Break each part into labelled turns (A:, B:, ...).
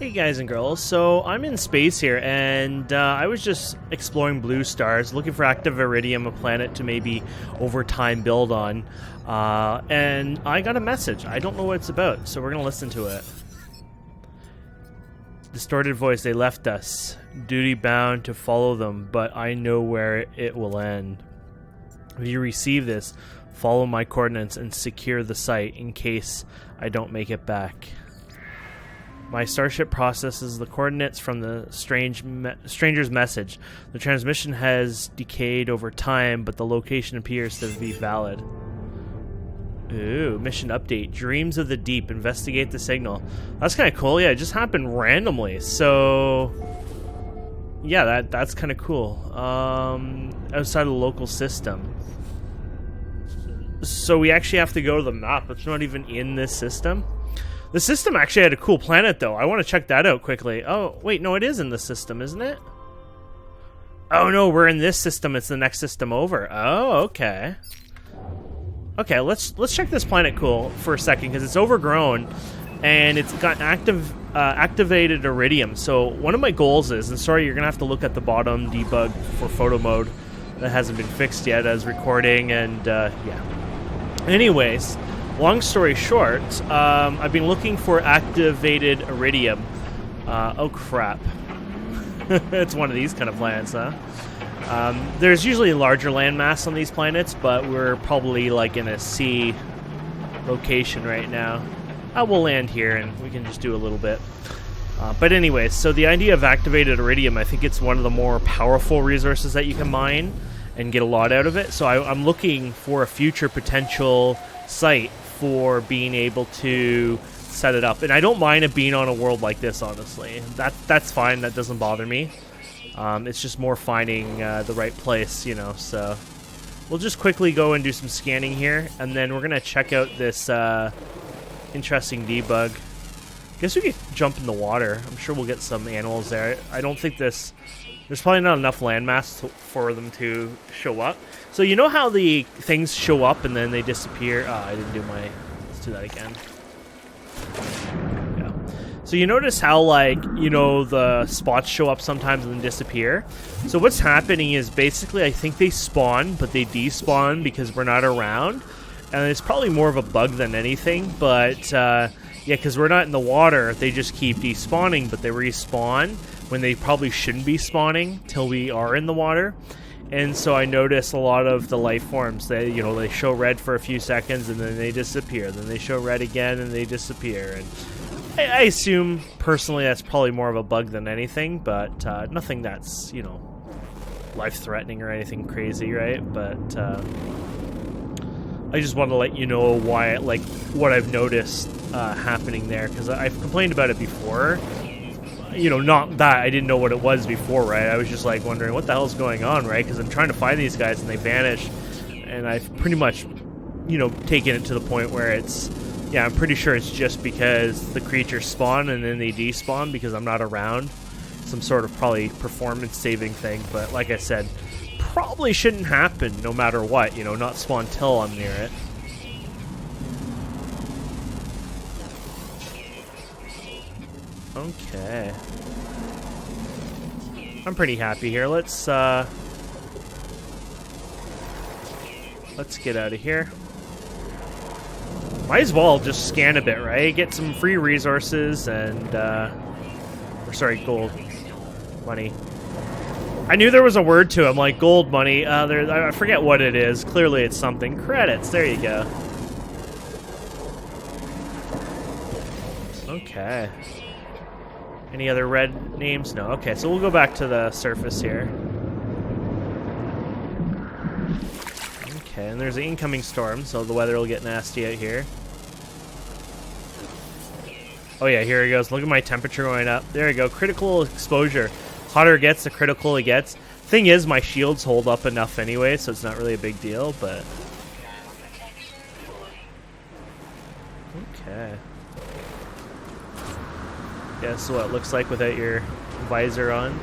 A: Hey guys and girls, so I'm in space here and I was just exploring blue stars, looking for active iridium, a planet to maybe over time build on, and I got a message. I don't know what it's about, so we're going to listen to it. Distorted voice, they left us, duty bound to follow them, but I know where it will end. If you receive this, follow my coordinates and secure the site in case I don't make it back. My starship processes the coordinates from the stranger's message. The transmission has decayed over time, but the location appears to be valid. Ooh, mission update. Dreams of the Deep. Investigate the signal. That's kind of cool. Yeah, it just happened randomly. So, yeah, that's kind of cool. Outside of the local system. So we actually have to go to the map. It's not even in this system. The system actually had a cool planet, though. I want to check that out quickly. Oh, wait, no, it is in the system, isn't it? Oh, no, we're in this system. It's the next system over. Oh, okay. Okay, let's check this planet cool for a second, because it's overgrown, and it's got activated iridium. So one of my goals is, and sorry, you're going to have to look at the bottom debug for photo mode. That hasn't been fixed yet as recording, and yeah. Anyways, long story short, I've been looking for activated iridium. Oh crap. It's one of these kind of planets, huh? There's usually larger landmass on these planets, but we're probably like in a sea location right now. We'll land here and we can just do a little bit. But anyways, so the idea of activated iridium, I think it's one of the more powerful resources that you can mine and get a lot out of it. So I'm looking for a future potential site for being able to set it up. And I don't mind it being on a world like this, honestly. That's fine. That doesn't bother me. It's just more finding the right place, you know. So we'll just quickly go and do some scanning here, and then we're going to check out this interesting debug. Guess we could jump in the water. I'm sure we'll get some animals there. I don't think there's probably not enough landmass for them to show up. So you know how the things show up and then they disappear? I didn't do my... Let's do that again. Yeah. So you notice how, like, you know, the spots show up sometimes and then disappear? So what's happening is basically I think they spawn, but they despawn because we're not around. And it's probably more of a bug than anything, but... yeah, because we're not in the water, they just keep despawning, but they respawn when they probably shouldn't be spawning till we are in the water. And so I notice a lot of the life forms, they show red for a few seconds and then they disappear. Then they show red again and they disappear. And I assume, personally, that's probably more of a bug than anything, but nothing that's, you know, life-threatening or anything crazy, right? But I just want to let you know why, like, what I've noticed happening there, because I've complained about it before. You know, not that I didn't know what it was before, right? I was just like wondering what the hell's going on, right? Because I'm trying to find these guys and they vanish, and I've pretty much, you know, taken it to the point where it's, yeah, I'm pretty sure it's just because the creatures spawn and then they despawn because I'm not around. Some sort of probably performance saving thing, but like I said, probably shouldn't happen no matter what, you know, not spawn till I'm near it. Okay. I'm pretty happy here. Let's get out of here. Might as well just scan a bit, right? Get some free resources and gold money. I knew there was a word to it. I'm like, gold money. I forget what it is. Clearly it's something. Credits. There you go. Okay. Any other red names? No. Okay, so we'll go back to the surface here. Okay, and there's an incoming storm, so the weather will get nasty out here. Oh yeah, here it goes. Look at my temperature going up. There we go. Critical exposure. Hotter it gets, the critical it gets. Thing is, my shields hold up enough anyway, so it's not really a big deal, but... Okay. Guess what it looks like without your visor on.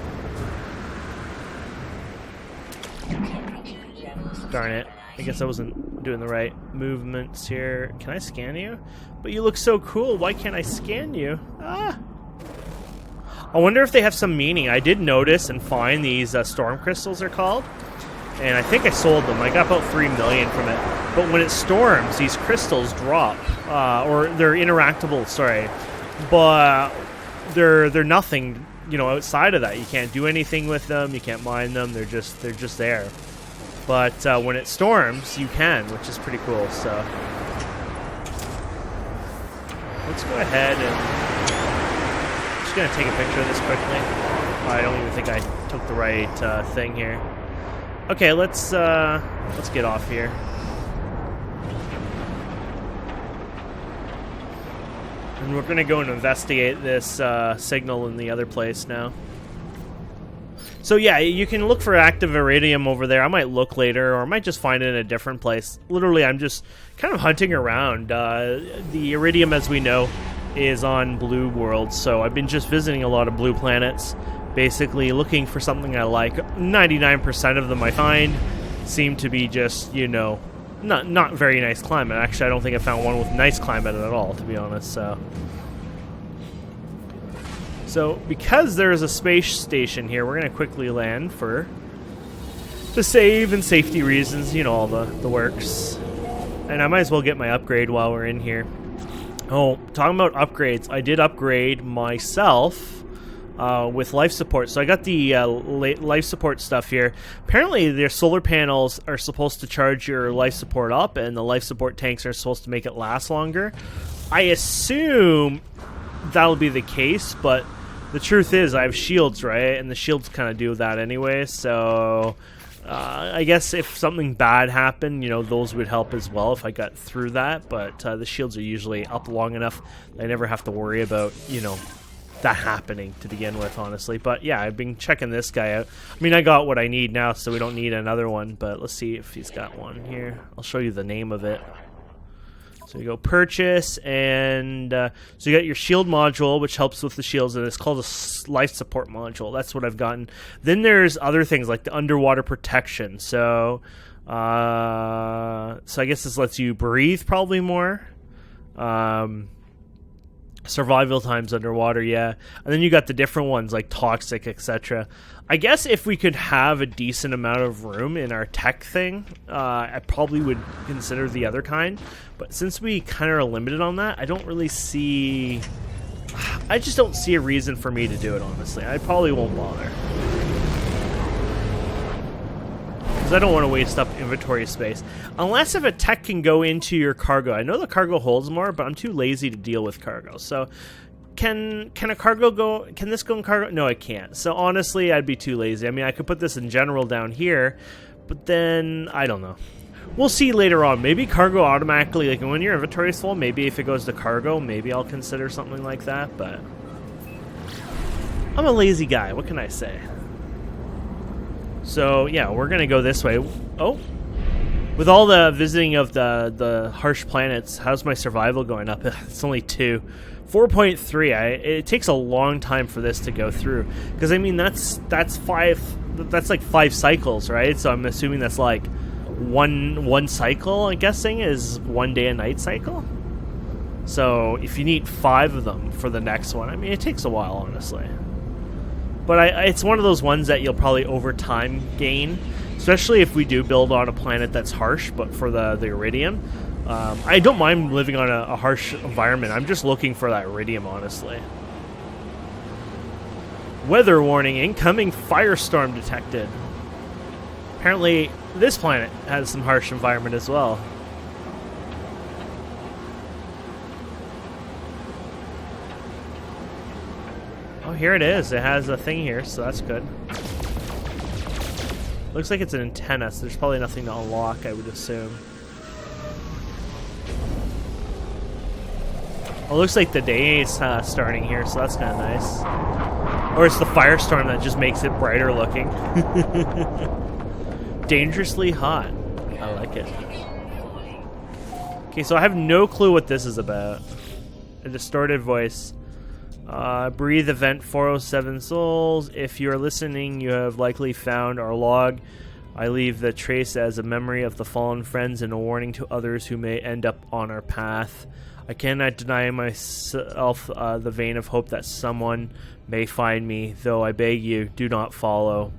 A: Darn it. I guess I wasn't doing the right movements here. Can I scan you? But you look so cool. Why can't I scan you? Ah! I wonder if they have some meaning. I did notice and find these storm crystals, they're called. And I think I sold them. I got about 3 million from it. But when it storms, these crystals drop. Or they're interactable, sorry. But they're nothing, you know, outside of that. You can't do anything with them. You can't mine them. They're just there. But when it storms, you can, which is pretty cool. So let's go ahead and I'm just gonna take a picture of this quickly. I don't even think I took the right thing here. Okay, let's get off here. And we're gonna go and investigate this signal in the other place now. So yeah, you can look for active iridium over there. I might look later, or I might just find it in a different place. Literally, I'm just kind of hunting around. The iridium, as we know, is on blue worlds, so I've been just visiting a lot of blue planets, basically looking for something I like. 99% of them I find seem to be just, you know, not very nice climate. Actually, I don't think I found one with nice climate at all, to be honest. So because there's a space station here, we're going to quickly land to save and safety reasons, you know, all the works. And I might as well get my upgrade while we're in here. Oh, talking about upgrades, I did upgrade myself with life support. So I got the life support stuff here. Apparently their solar panels are supposed to charge your life support up, and the life support tanks are supposed to make it last longer. I assume that'll be the case, but the truth is I have shields, right? And the shields kind of do that anyway, so I guess if something bad happened, you know, those would help as well if I got through that, but the shields are usually up long enough that I never have to worry about, you know, that happening to begin with, honestly. But yeah, I've been checking this guy out. I mean, I got what I need now, so we don't need another one, but let's see if he's got one here. I'll show you the name of it. So you go purchase, and so you got your shield module, which helps with the shields, and it's called a life support module. That's what I've gotten. Then there's other things like the underwater protection. So I guess this lets you breathe probably more. Survival times underwater, yeah. And then you got the different ones like toxic, etc. I guess if we could have a decent amount of room in our tech thing, I probably would consider the other kind. But since we kind of are limited on that, I don't really see... I just don't see a reason for me to do it, honestly. I probably won't bother. Because I don't want to waste up inventory space. Unless if a tech can go into your cargo. I know the cargo holds more, but I'm too lazy to deal with cargo. So... Can a cargo go? Can this go in cargo? No, it can't. So honestly, I'd be too lazy. I mean, I could put this in general down here, but then I don't know. We'll see later on. Maybe cargo automatically, like when your inventory is full, maybe if it goes to cargo, maybe I'll consider something like that, but I'm a lazy guy. What can I say? So yeah, we're gonna go this way. Oh, with all the visiting of the harsh planets, how's my survival going up? It's only 2. 4.3. It takes a long time for this to go through, because I mean that's like 5 cycles, right? So I'm assuming that's like one cycle. I'm guessing is 1 day and night cycle. So if you need 5 of them for the next one, I mean it takes a while, honestly. But it's one of those ones that you'll probably over time gain, especially if we do build on a planet that's harsh, but for the iridium. I don't mind living on a harsh environment. I'm just looking for that iridium, honestly. Weather warning, incoming firestorm detected. Apparently, this planet has some harsh environment as well. Oh, here it is. It has a thing here, so that's good. Looks like it's an antenna, so there's probably nothing to unlock, I would assume. Well, it looks like the day is starting here, so that's kind of nice. Or it's the firestorm that just makes it brighter looking. Dangerously hot. I like it. Okay, so I have no clue what this is about. A distorted voice. Breathe event 407 souls. If you are listening, you have likely found our log. I leave the trace as a memory of the fallen friends and a warning to others who may end up on our path. I cannot deny myself the vein of hope that someone may find me, though I beg you, do not follow.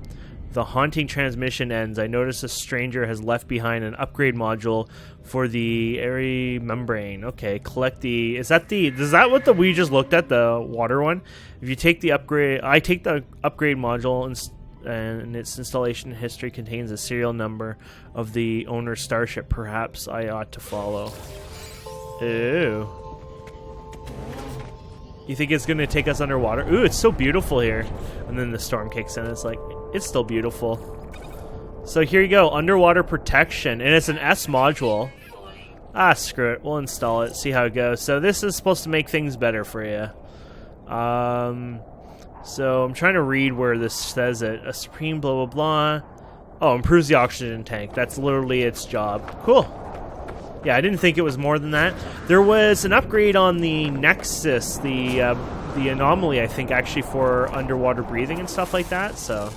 A: The haunting transmission ends. I notice a stranger has left behind an upgrade module for the airy membrane. Okay, collect the... Is that what we just looked at, the water one? If you take the upgrade... I take the upgrade module and its installation history contains a serial number of the owner's starship. Perhaps I ought to follow. Ooh. You think it's gonna take us underwater? Ooh, it's so beautiful here. And then the storm kicks in. It's like, it's still beautiful. So here you go, underwater protection, and it's an S module. Ah, screw it. We'll install it. See how it goes. So this is supposed to make things better for you. So I'm trying to read where this says it. A supreme blah blah blah. Oh, improves the oxygen tank. That's literally its job. Cool. Yeah, I didn't think it was more than that. There was an upgrade on the Nexus, the anomaly, I think, actually for underwater breathing and stuff like that. So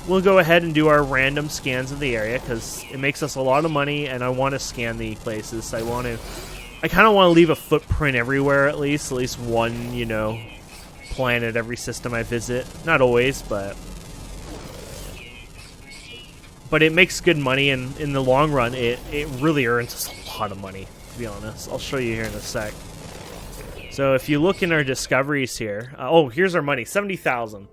A: we'll go ahead and do our random scans of the area because it makes us a lot of money, and I want to scan the places. I kind of want to leave a footprint everywhere, at least one, you know, planet every system I visit. Not always, but it makes good money, and in the long run, it really earns us a lot of money, to be honest. I'll show you here in a sec. So if you look in our discoveries here, oh, here's our money, 70,000.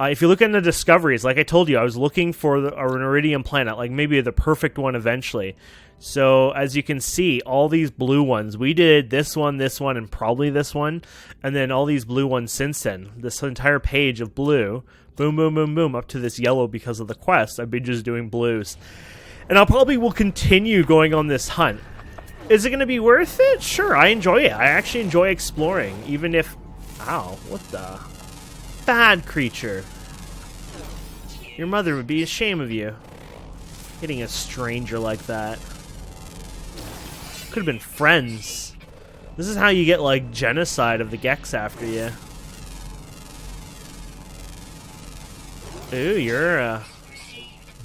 A: If you look in the discoveries, like I told you, I was looking for an iridium planet, like maybe the perfect one eventually. So as you can see, all these blue ones, we did this one, and probably this one, and then all these blue ones since then. This entire page of blue, boom, boom, boom, boom, up to this yellow because of the quest. I've been just doing blues. And I probably will continue going on this hunt. Is it going to be worth it? Sure, I enjoy it. I actually enjoy exploring, even if... Ow, what the... Bad creature. Your mother would be ashamed of you. Hitting a stranger like that. Could have been friends. This is how you get, like, genocide of the Gex after you. Ooh, you're a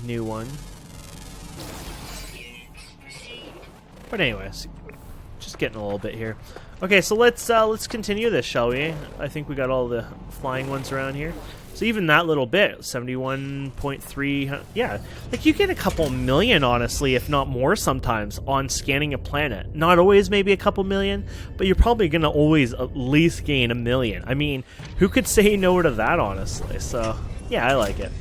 A: new one. But anyways, just getting a little bit here. Okay, so let's continue this, shall we? I think we got all the flying ones around here. So even that little bit, 71.3, yeah, like you get a couple million, honestly, if not more sometimes, on scanning a planet. Not always maybe a couple million, but you're probably going to always at least gain 1 million. I mean, who could say no to that, honestly? So, yeah, I like it.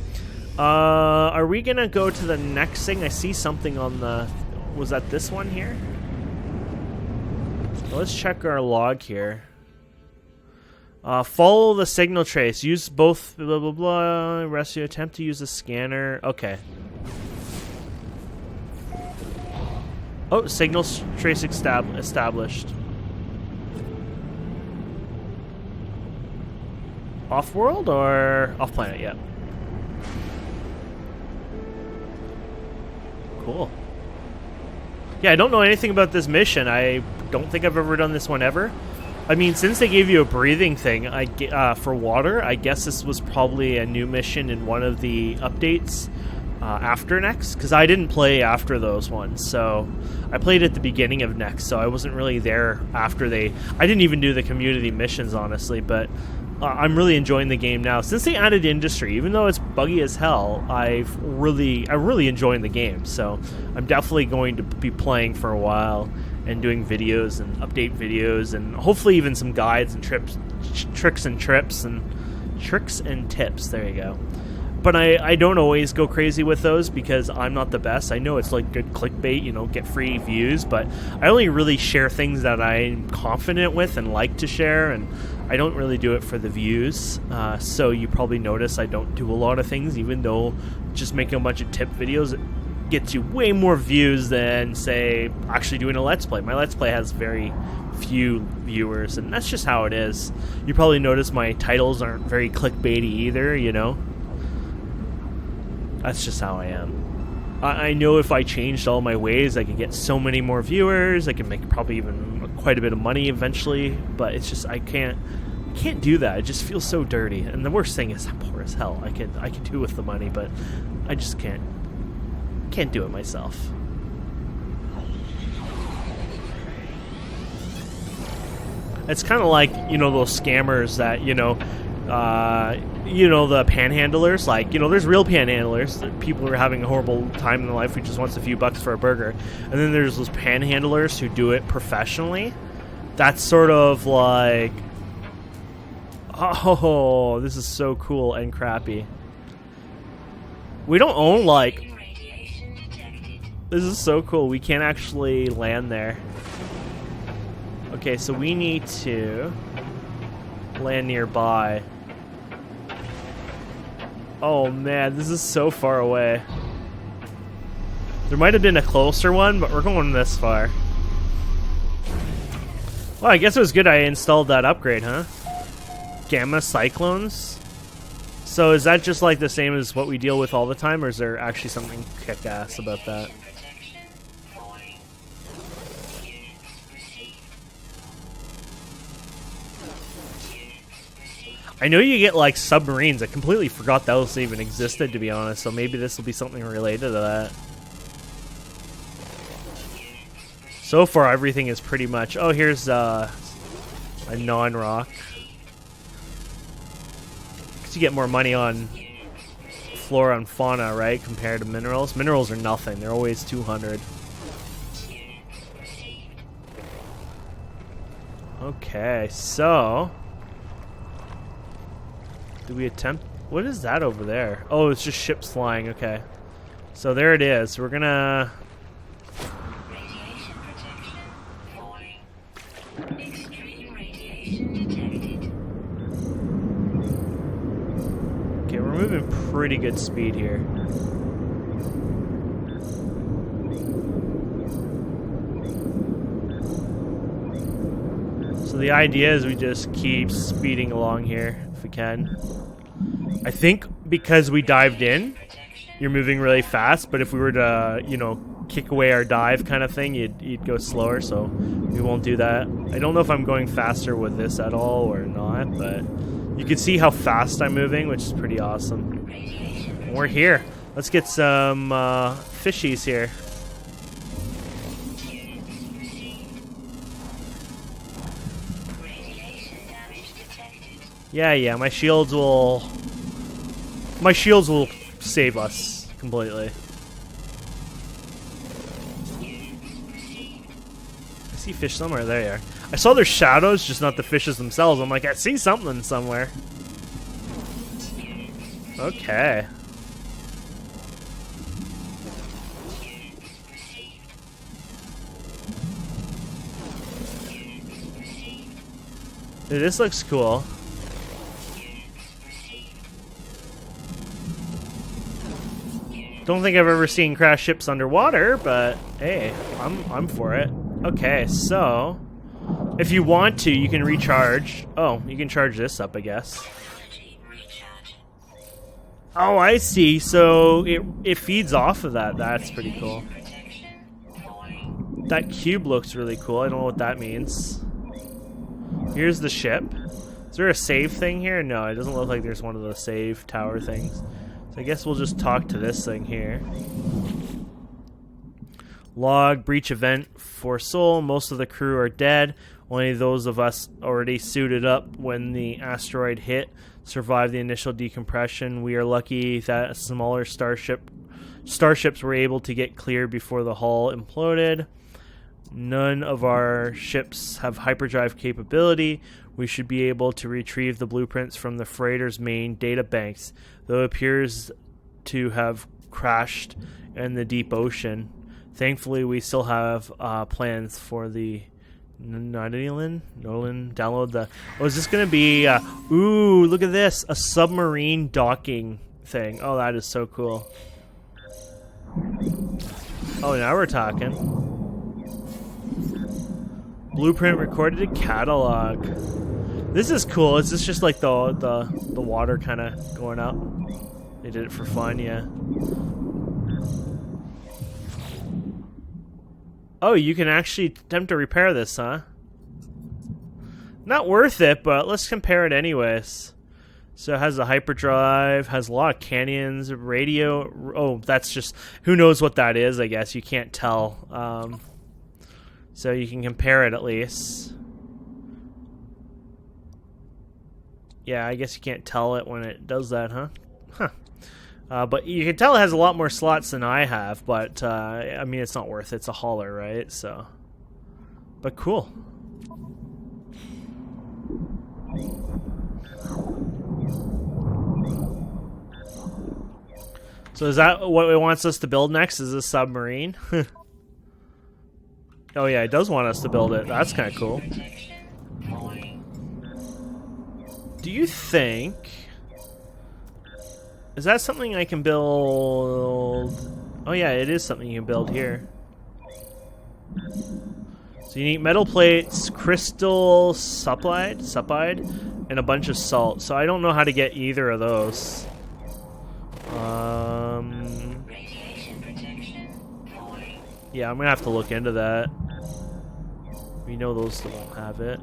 A: Are we going to go to the next thing? I see something on the... Was that this one here? Let's check our log here. Follow the signal trace. Use both blah blah blah. Rescue. Attempt to use the scanner. Okay. Oh, signal trace established. Off-world or off-planet? Yeah. Cool. Yeah, I don't know anything about this mission. I don't think I've ever done this one ever. I mean, since they gave you a breathing thing for water, I guess this was probably a new mission in one of the updates after Next, because I didn't play after those ones. So I played at the beginning of Next, so I wasn't really there after I didn't even do the community missions, honestly, but I'm really enjoying the game now. Since they added industry, even though it's buggy as hell, I'm really enjoying the game. So I'm definitely going to be playing for a while and doing videos and update videos and hopefully even some guides and tricks and tips. There you go. But I don't always go crazy with those because I'm not the best. I know it's like good clickbait, you know, get free views, but I only really share things that I'm confident with and like to share, and I don't really do it for the views. So you probably notice I don't do a lot of things, even though just making a bunch of tip videos gets you way more views than, say, actually doing a Let's Play. My Let's Play has very few viewers, and that's just how it is. You probably notice my titles aren't very clickbaity either, you know? That's just how I am. I know if I changed all my ways, I could get so many more viewers. I could make probably even quite a bit of money eventually, but it's just I can't do that. It just feels so dirty. And the worst thing is I'm poor as hell. I could do with the money, but I just can't do it myself. It's kind of like, you know, those scammers that, the panhandlers. Like, there's real panhandlers. People who are having a horrible time in their life who just wants a few bucks for a burger. And then there's those panhandlers who do it professionally. That's sort of like, oh, this is so cool and crappy. We don't own, like... This is so cool. We can't actually land there. Okay, so we need to land nearby. Oh man, this is so far away. There might have been a closer one, but we're going this far. Well, I guess it was good I installed that upgrade, huh? Gamma cyclones? So is that just like the same as what we deal with all the time, or is there actually something kick-ass about that? I know you get like submarines. I completely forgot those even existed, to be honest, so maybe this will be something related to that. So far everything is pretty much... Oh, here's a non-rock. Because you get more money on flora and fauna, right, compared to minerals. Minerals are nothing. They're always 200. Okay, so... Do we attempt... What is that over there? Oh, it's just ships flying. Okay. So there it is. We're gonna...
B: Radiation protection falling. Extreme radiation detected.
A: Okay, we're moving pretty good speed here. So the idea is we just keep speeding along here if we can. I think because we dived in, you're moving really fast, but if we were to, kick away our dive kind of thing, you'd go slower, so we won't do that. I don't know if I'm going faster with this at all or not, but you can see how fast I'm moving, which is pretty awesome. And we're here. Let's get some fishies here. Yeah, my shields will save us completely. I see fish somewhere. There you are. I saw their shadows, just not the fishes themselves. I'm like, I see something somewhere. Okay. Dude, this looks cool. Don't think I've ever seen crash ships underwater, but hey, I'm for it. Okay, so if you want to, you can recharge. Oh, you can charge this up, I guess. Oh, I see. So it feeds off of that. That's pretty cool. That cube looks really cool. I don't know what that means. Here's the ship. Is there a save thing here? No, it doesn't look like there's one of the save tower things. I guess we'll just talk to this thing here. Log, breach event for Sol. Most of the crew are dead. Only those of us already suited up when the asteroid hit survived the initial decompression. We are lucky that smaller starships were able to get clear before the hull imploded. None of our ships have hyperdrive capability. We should be able to retrieve the blueprints from the freighter's main data banks, though it appears to have crashed in the deep ocean. Thankfully, we still have plans for the Nautilon download. Is this going to be... ooh, look at this. A submarine docking thing. Oh, that is so cool. Oh, now we're talking. Blueprint recorded a catalog. This is cool. Is this just like the water kind of going up? They did it for fun, yeah. Oh, you can actually attempt to repair this, huh? Not worth it, but let's compare it anyways. So it has a hyperdrive, has a lot of canyons, radio. Oh, that's just... Who knows what that is, I guess. You can't tell. So you can compare it at least. Yeah, I guess you can't tell it when it does that, huh? Huh. But you can tell it has a lot more slots than I have, but I mean, it's not worth it. It's a hauler, right? So, but cool. So is that what it wants us to build next? Is a submarine? Oh yeah, it does want us to build it. That's kind of cool. Do you think... Is that something I can build? Oh yeah, it is something you can build here. So you need metal plates, crystal supplied, and a bunch of salt. So I don't know how to get either of those. Yeah, I'm gonna have to look into that. We know those that won't have it.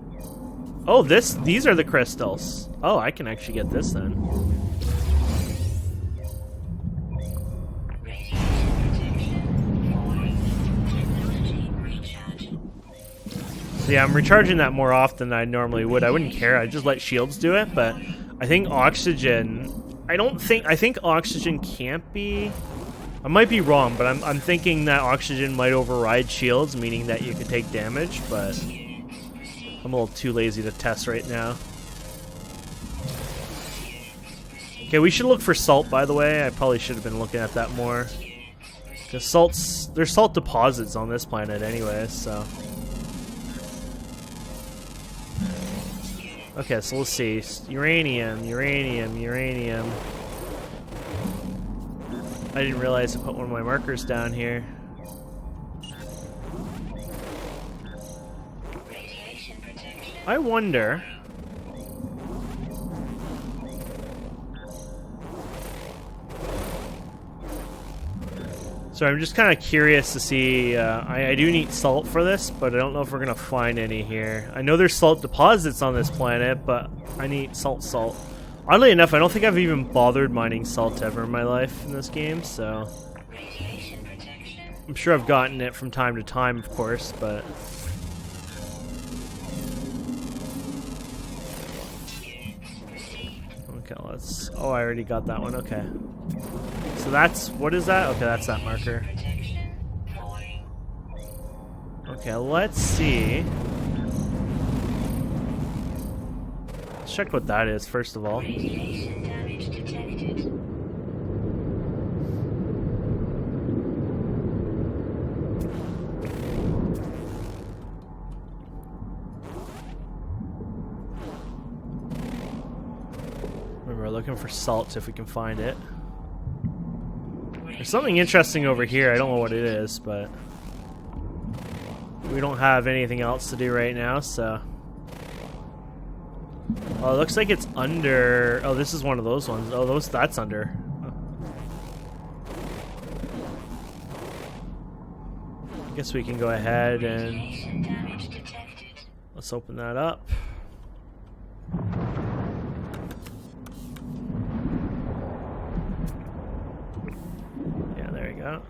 A: Oh, these are the crystals. Oh, I can actually get this then. So yeah, I'm recharging that more often than I normally would. I wouldn't care. I'd just let shields do it, but I think oxygen... I think oxygen can't be... I might be wrong, but I'm thinking that oxygen might override shields, meaning that you can take damage, but I'm a little too lazy to test right now. Okay, we should look for salt, by the way. I probably should have been looking at that more. Because there's salt deposits on this planet anyway, so... Okay, so let's see. Uranium. I didn't realize to put one of my markers down here. I wonder... So I'm just kind of curious to see, I do need salt for this, but I don't know if we're going to find any here. I know there's salt deposits on this planet, but I need salt. Oddly enough, I don't think I've even bothered mining salt ever in my life in this game, so... I'm sure I've gotten it from time to time, of course, but... Okay, let's... Oh, I already got that one, okay. So that's... What is that? Okay, that's that marker. Okay, let's see... Let's check what that is, first of all.
B: Radiation damage detected.
A: Remember, looking for salt if we can find it. There's something interesting over here. I don't know what it is, but... We don't have anything else to do right now, so... Oh, it looks like it's under... Oh, this is one of those ones. Oh, that's under. I guess we can go ahead and... Let's open that up. Yeah, there you go.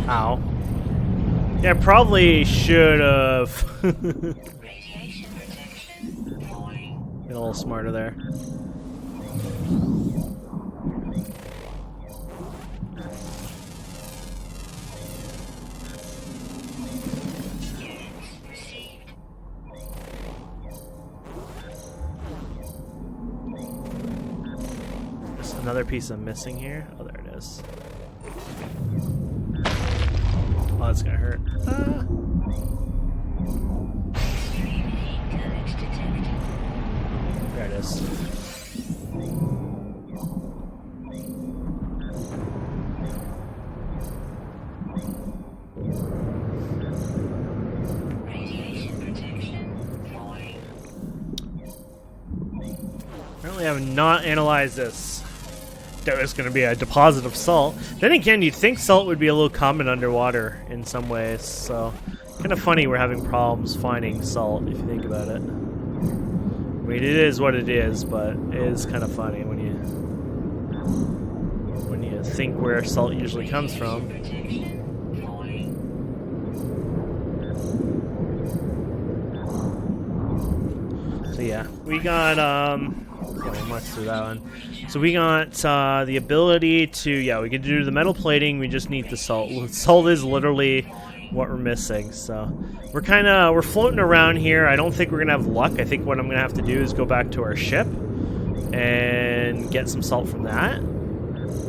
A: Ow. Yeah, probably should have been a little smarter there. There's another piece I'm missing here. Oh, there it is. Oh, that's gonna hurt. There it is. Apparently I have not analyzed this. There was going to be a deposit of salt. Then again, you'd think salt would be a little common underwater in some ways, so kind of funny we're having problems finding salt if you think about it. I mean, it is what it is, but it is kind of funny when you think where salt usually comes from. So yeah, we got okay, let's do that one. So we got the ability to, yeah, we can do the metal plating. We just need the salt. Salt is literally what we're missing. So we're floating around here. I don't think we're gonna have luck. I think what I'm gonna have to do is go back to our ship and get some salt from that.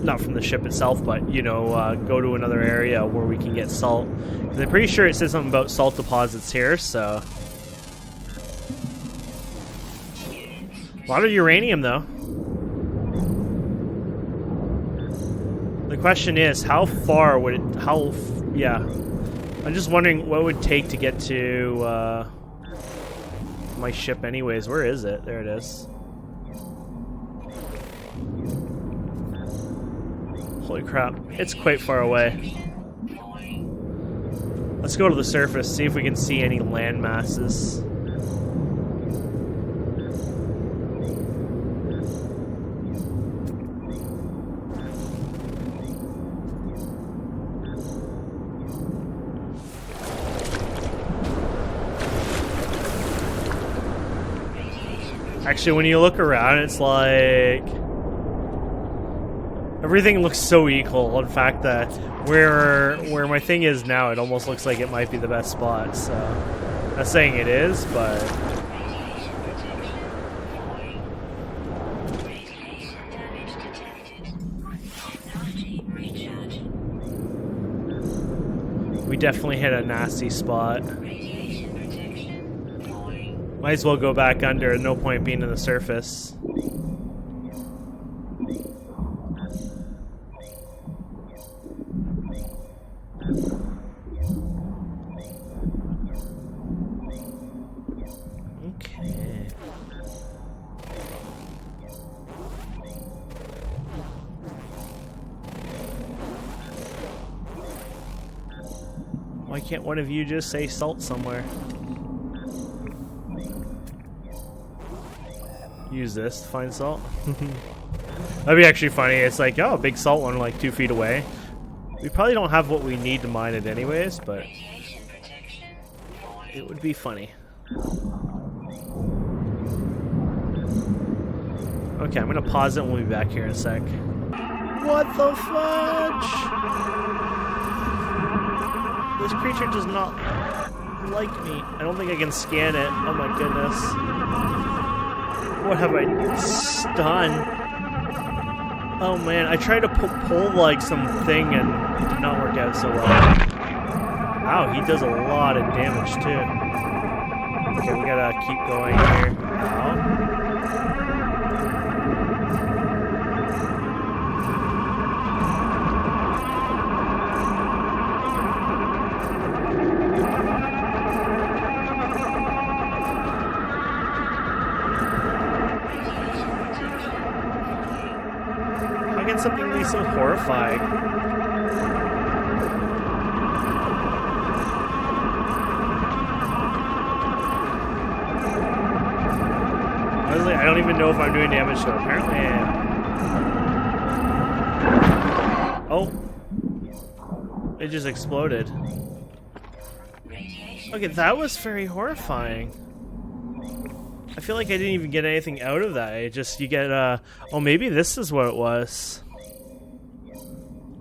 A: Not from the ship itself, but you know, go to another area where we can get salt. 'Cause I'm pretty sure it says something about salt deposits here. So a lot of uranium, though. The question is, how far would it? Yeah. I'm just wondering what it would take to get to my ship. Anyways, where is it? There it is. Holy crap! It's quite far away. Let's go to the surface, see if we can see any land masses. Actually, when you look around, it's like everything looks so equal. In fact, that where my thing is now, it almost looks like it might be the best spot. So, not saying it is, but we definitely hit a nasty spot. Might as well go back under. No point being in the surface. Okay. Why can't one of you just say salt somewhere? Use this to find salt. That'd be actually funny. It's like, oh, a big salt one like 2 feet away. We probably don't have what we need to mine it anyways, but it would be funny. Okay, I'm gonna pause it and we'll be back here in a sec. What the fudge? This creature does not like me. I don't think I can scan it. Oh my goodness. What have I done? Oh man, I tried to pull like something and it did not work out so well. Wow, he does a lot of damage too. Okay, we gotta keep going here. Ow. Something be so horrifying. Honestly, I don't even know if I'm doing damage to it. Apparently I am. Oh. It just exploded. Okay, that was very horrifying. I feel like I didn't even get anything out of that. You get, oh, maybe this is what it was.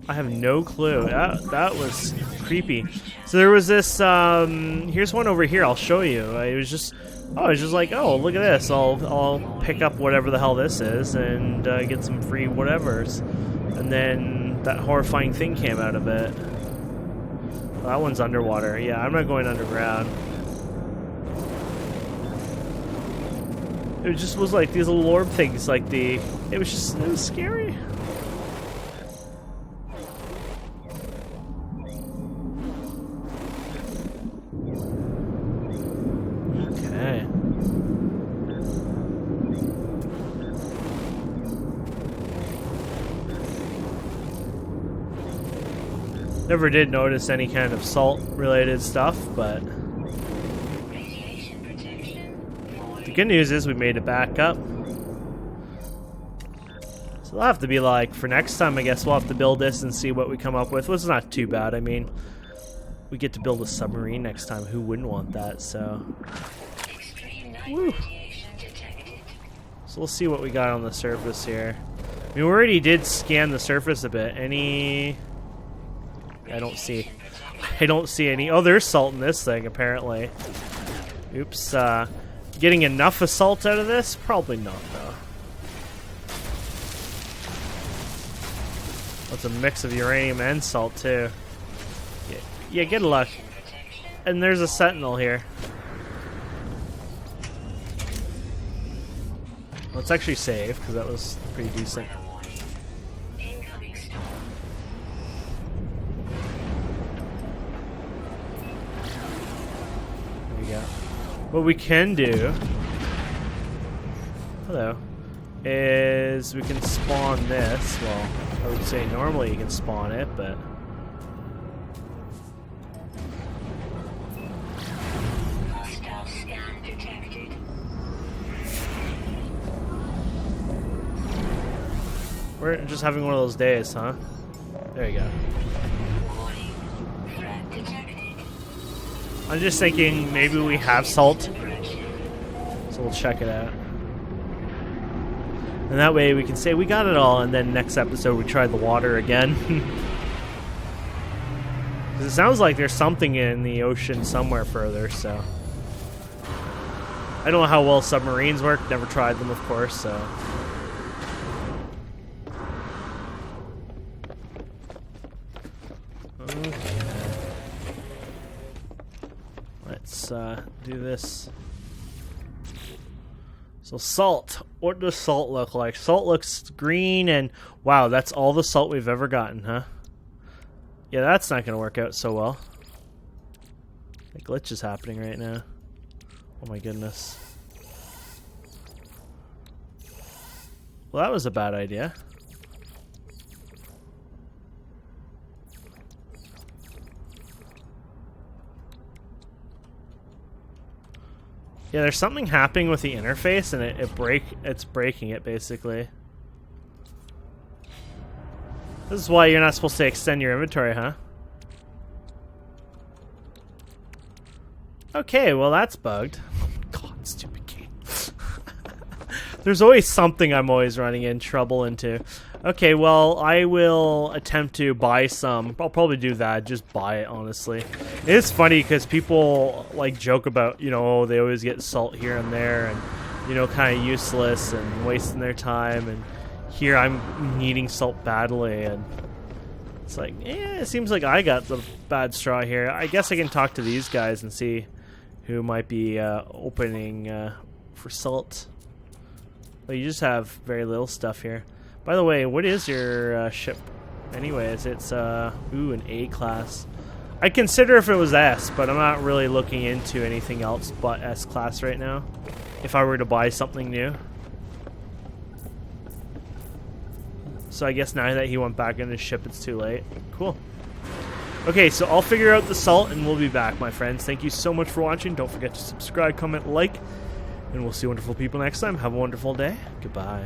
A: I have no clue. That was creepy. So there was this, here's one over here. I'll show you. It was just like, oh, look at this. I'll pick up whatever the hell this is and get some free whatevers. And then that horrifying thing came out of it. Well, that one's underwater. Yeah, I'm not going underground. It just was like these little orb things, like it was scary. Okay. Never did notice any kind of salt-related stuff, but the good news is we made it back up. So it'll have to be like, for next time, I guess we'll have to build this and see what we come up with. Well, it's not too bad. I mean, we get to build a submarine next time. Who wouldn't want that? So, woo. So we'll see what we got on the surface here. I mean, we already did scan the surface a bit. Any... I don't see any. Oh, there's salt in this thing, apparently. Oops. Getting enough of salt out of this? Probably not, though. That's a mix of uranium and salt, too. Yeah, good luck. And there's a sentinel here. Let's actually save, because that was pretty decent. What we can do, hello, is we can spawn this. Well, I would say normally you can spawn it, but
B: Hostile scan detected.
A: we're just having one of those days, huh? There you go.
B: Warning. Threat detected.
A: I'm just thinking maybe we have salt, so we'll check it out. And that way we can say we got it all, and then next episode we try the water again. 'Cause it sounds like there's something in the ocean somewhere further, so. I don't know how well submarines work, never tried them, of course, so. Okay. Let's do this. So salt. What does salt look like? Salt looks green and wow, that's all the salt we've ever gotten, huh? Yeah, that's not gonna work out so well. A glitch is happening right now. Oh my goodness. Well, that was a bad idea. Yeah, there's something happening with the interface, and it's breaking it basically. This is why you're not supposed to extend your inventory, huh? Okay, well that's bugged. God, stupid game. There's always something I'm always running in trouble into. Okay, well, I will attempt to buy some. I'll probably do that. Just buy it, honestly. It is funny because people, like, joke about, you know, oh, they always get salt here and there and, you know, kind of useless and wasting their time. And here I'm needing salt badly. And it's like, it seems like I got the bad straw here. I guess I can talk to these guys and see who might be opening for salt. But you just have very little stuff here. By the way, what is your ship? Anyways, it's an A class. I'd consider if it was S, but I'm not really looking into anything else but S class right now. If I were to buy something new. So I guess now that he went back in his ship, it's too late. Cool. Okay, so I'll figure out the salt and we'll be back, my friends. Thank you so much for watching. Don't forget to subscribe, comment, like, and we'll see wonderful people next time. Have a wonderful day. Goodbye.